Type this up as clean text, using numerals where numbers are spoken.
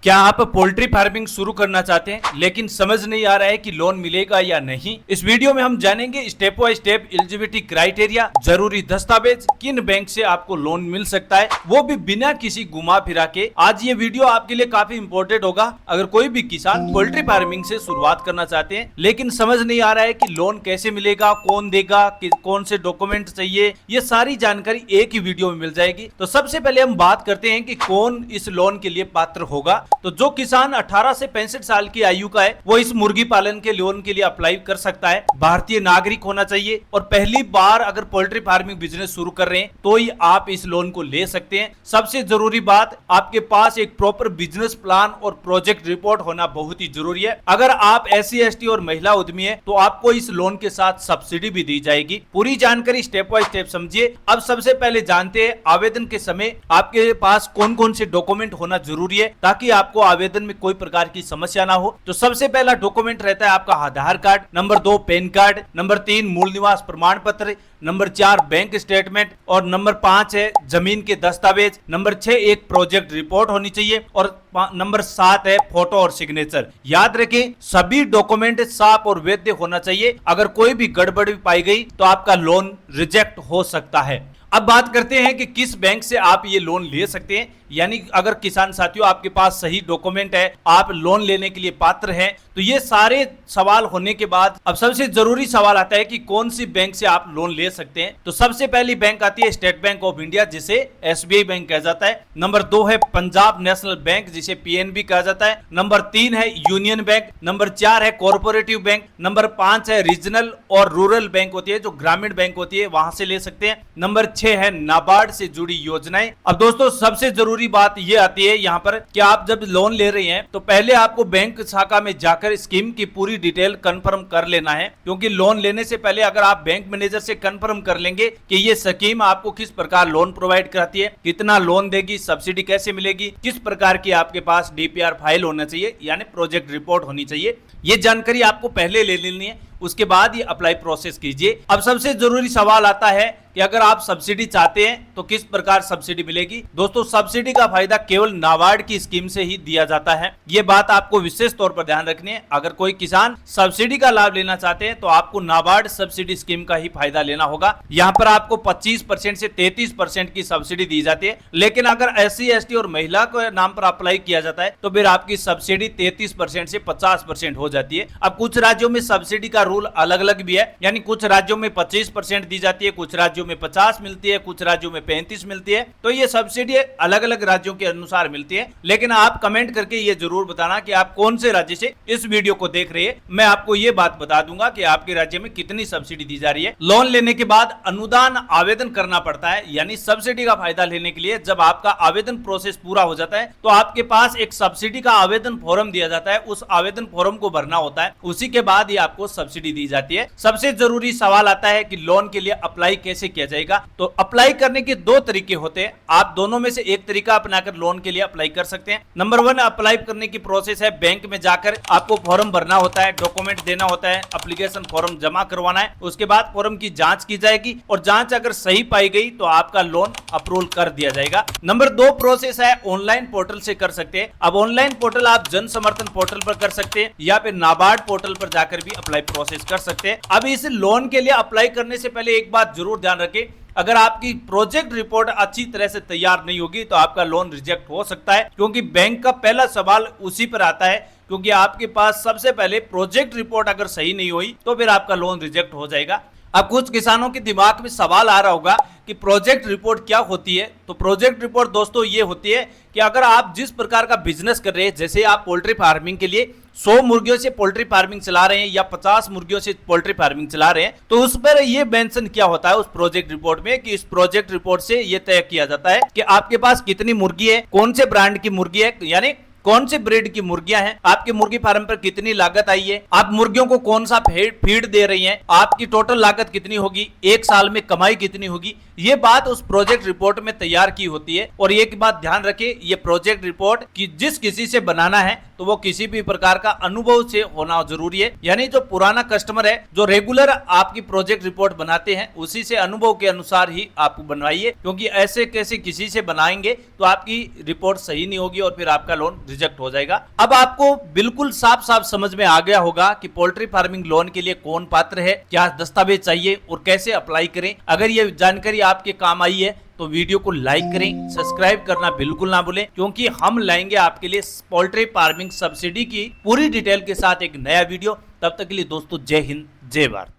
क्या आप poultry farming शुरू करना चाहते हैं लेकिन समझ नहीं आ रहा है कि लोन मिलेगा या नहीं? इस वीडियो में हम जानेंगे step by step eligibility criteria, जरूरी दस्तावेज, किन बैंक से आपको लोन मिल सकता है, वो भी बिना किसी घुमा फिरा के। आज ये वीडियो आपके लिए काफी इंपॉर्टेंट होगा। अगर कोई भी किसान पोल्ट्री फार्मिंग से शुरुआत करना चाहते हैं लेकिन समझ नहीं आ रहा है कि लोन कैसे मिलेगा, कौन देगा, कौन से डॉक्यूमेंट चाहिए, ये सारी जानकारी एक ही वीडियो में मिल जाएगी। तो सबसे पहले हम बात करते हैं कि कौन इस लोन के लिए पात्र होगा। तो जो किसान 18 से 65 साल की आयु का है वो इस मुर्गी पालन के लोन के लिए अप्लाई कर सकता है। भारतीय नागरिक होना चाहिए और पहली बार अगर पोल्ट्री फार्मिंग बिजनेस शुरू कर रहे हैं तो ही आप इस लोन को ले सकते हैं। सबसे जरूरी बात, आपके पास एक प्रॉपर बिजनेस प्लान और प्रोजेक्ट रिपोर्ट होना बहुत ही जरूरी है। अगर आप SC ST और महिला उद्यमी है तो आपको इस लोन के साथ सब्सिडी भी दी जाएगी। पूरी जानकारी स्टेप बाय स्टेप समझिए। अब सबसे पहले जानते हैं आवेदन के समय आपके पास कौन कौन से डॉक्यूमेंट होना जरूरी है ताकि आपको आवेदन में कोई प्रकार की समस्या ना हो। तो सबसे पहला डॉक्यूमेंट रहता है आपका Aadhaar card, number 2 PAN card, number 3 मूल निवास प्रमाण पत्र, नंबर 4 बैंक स्टेटमेंट और नंबर 5 है जमीन के दस्तावेज, नंबर 6 एक प्रोजेक्ट रिपोर्ट होनी चाहिए और नंबर 7 है फोटो और सिग्नेचर। याद रखें सभी डॉक्यूमेंट साफ और वैध होना चाहिए। अगर कोई भी गड़बड़ी पाई गई तो आपका लोन रिजेक्ट हो सकता है। अब बात करते हैं कि किस बैंक से आप ये लोन ले सकते हैं। यानी अगर किसान साथियों आपके पास सही डॉक्यूमेंट है, आप लोन लेने के लिए पात्र हैं, तो ये सारे सवाल होने के बाद अब सबसे जरूरी सवाल आता है कि कौन सी बैंक से आप लोन ले सकते हैं। तो सबसे पहली बैंक आती है स्टेट बैंक ऑफ इंडिया जिसे SBI बैंक कहा जाता है। नंबर 2 है पंजाब नेशनल बैंक जिसे PNB कहा जाता है। नंबर 3 है यूनियन बैंक। नंबर 4 है कोऑपरेटिव बैंक। नंबर 5 है रीजनल और रूरल बैंक होती है, जो ग्रामीण बैंक होती है, वहां से ले सकते हैं। नंबर 6 है नाबार्ड से जुड़ी योजनाएं। अब दोस्तों सबसे जरूरी बात ये आती है यहाँ पर कि आप जब लोन ले रहे हैं तो पहले आपको बैंक शाखा में जाकर स्कीम की पूरी डिटेल कंफर्म कर लेना है, क्योंकि लोन लेने से पहले अगर आप बैंक मैनेजर से कंफर्म कर लेंगे कि ये स्कीम आपको किस प्रकार लोन प्रोवाइड कराती है, कितना लोन देगी, सब्सिडी कैसे मिलेगी, किस प्रकार की आपके पास DPR फाइल होना चाहिए यानी प्रोजेक्ट रिपोर्ट होनी चाहिए, ये जानकारी आपको पहले ले लेनी है। उसके बाद ये अप्लाई प्रोसेस कीजिए। अब सबसे जरूरी सवाल आता है कि अगर आप सब्सिडी चाहते हैं तो किस प्रकार सब्सिडी मिलेगी। दोस्तों सब्सिडी का फायदा केवल नाबार्ड की स्कीम से ही दिया जाता है, ये बात आपको विशेष तौर पर ध्यान रखनी है। अगर कोई किसान सब्सिडी का लाभ लेना चाहते हैं तो आपको नाबार्ड सब्सिडी स्कीम का ही फायदा लेना होगा। यहाँ पर आपको 25% से 33% की सब्सिडी दी जाती है, लेकिन अगर SC ST और महिला के नाम पर अप्लाई किया जाता है तो फिर आपकी सब्सिडी 33% से 50% हो जाती है। अब कुछ राज्यों में सब्सिडी का रूल अलग अलग भी है, यानी कुछ राज्यों में 25% दी जाती है, कुछ राज्यों में 50 मिलती है, कुछ राज्यों में 35 मिलती है। तो ये सब्सिडी अलग अलग राज्यों के अनुसार मिलती है। लेकिन आप कमेंट करके ये जरूर बताना कि आप कौन से राज्य से इस वीडियो को देख रहे हैं। मैं आपको ये बात बता दूंगा कि आपके राज्य में कितनी सब्सिडी दी जा रही है। लोन लेने के बाद अनुदान आवेदन करना पड़ता है, यानी सब्सिडी का फायदा लेने के लिए जब आपका आवेदन प्रोसेस पूरा हो जाता है तो आपके पास एक सब्सिडी का आवेदन फॉर्म दिया जाता है। उस आवेदन फॉर्म को भरना होता है, उसी के बाद ही आपको सब्सिडी दी जाती है। सबसे जरूरी सवाल आता है कि लोन के लिए अप्लाई कैसे किया जाएगा। तो अप्लाई करने के 2 तरीके होते हैं, आप दोनों में से एक तरीका अपनाकर लोन के लिए अप्लाई कर सकते हैं। नंबर 1 अप्लाई करने की प्रोसेस है बैंक में जाकर आपको फॉर्म भरना होता है, डॉक्यूमेंट देना होता है, एप्लीकेशन फॉर्म जमा करवाना है। उसके बाद फॉर्म की जांच की जाएगी और जांच अगर सही पाई गई तो आपका लोन अप्रूवल कर दिया जाएगा। नंबर 2 प्रोसेस है ऑनलाइन पोर्टल से कर सकते हैं। अब ऑनलाइन पोर्टल आप जन समर्थन पोर्टल पर कर सकते हैं या फिर नाबार्ड पोर्टल पर जाकर भी अप्लाई प्रोसेस कर सकते हैं। अब इस लोन के लिए अप्लाई करने से पहले एक बात जरूर ध्यान रखें, अगर आपकी प्रोजेक्ट रिपोर्ट अच्छी तरह से तैयार नहीं होगी तो आपका लोन रिजेक्ट हो सकता है, क्योंकि बैंक का पहला सवाल उसी पर आता है, क्योंकि आपके पास सबसे पहले प्रोजेक्ट रिपोर्ट अगर सही नहीं हुई तो फिर आपका लोन रिजेक्ट हो जाएगा। अब कुछ किसानों के दिमाग में सवाल आ रहा होगा कि प्रोजेक्ट रिपोर्ट क्या होती है। तो प्रोजेक्ट रिपोर्ट दोस्तों ये होती है कि अगर आप जिस प्रकार का बिजनेस कर रहे हैं, जैसे आप पोल्ट्री फार्मिंग के लिए 100 मुर्गियों से पोल्ट्री फार्मिंग चला रहे हैं या 50 मुर्गियों से पोल्ट्री फार्मिंग चला रहे हैं, तो उस पर ये मेंशन किया होता है उस प्रोजेक्ट रिपोर्ट में कि इस प्रोजेक्ट रिपोर्ट से ये तय किया जाता है कि आपके पास कितनी मुर्गी है, कौन से ब्रांड की मुर्गी है, यानी कौन से ब्रीड की मुर्गियां हैं, आपके मुर्गी फार्म पर कितनी लागत आई है, आप मुर्गियों को कौन सा फीड दे रही हैं, आपकी टोटल लागत कितनी होगी, एक साल में कमाई कितनी होगी, ये बात उस प्रोजेक्ट रिपोर्ट में तैयार की होती है। और एक बात ध्यान रखें, ये प्रोजेक्ट रिपोर्ट कि जिस किसी से बनाना है तो वो किसी भी प्रकार का अनुभव से होना जरूरी है। यानी जो पुराना कस्टमर है, जो रेगुलर आपकी प्रोजेक्ट रिपोर्ट बनाते हैं, उसी से अनुभव के अनुसार ही आप बनवाइए, क्योंकि ऐसे कैसे किसी से बनाएंगे तो आपकी रिपोर्ट सही नहीं होगी और फिर आपका लोन रिजेक्ट हो जाएगा। अब आपको बिल्कुल साफ साफ समझ में आ गया होगा कि पोल्ट्री फार्मिंग लोन के लिए कौन पात्र है, क्या दस्तावेज चाहिए और कैसे अप्लाई करें। अगर ये जानकारी आपके काम आई है तो वीडियो को लाइक करें, सब्सक्राइब करना बिल्कुल ना भूलें, क्योंकि हम लाएंगे आपके लिए पोल्ट्री फार्मिंग सब्सिडी की पूरी डिटेल के साथ एक नया वीडियो। तब तक के लिए दोस्तों, जय हिंद, जय भारत।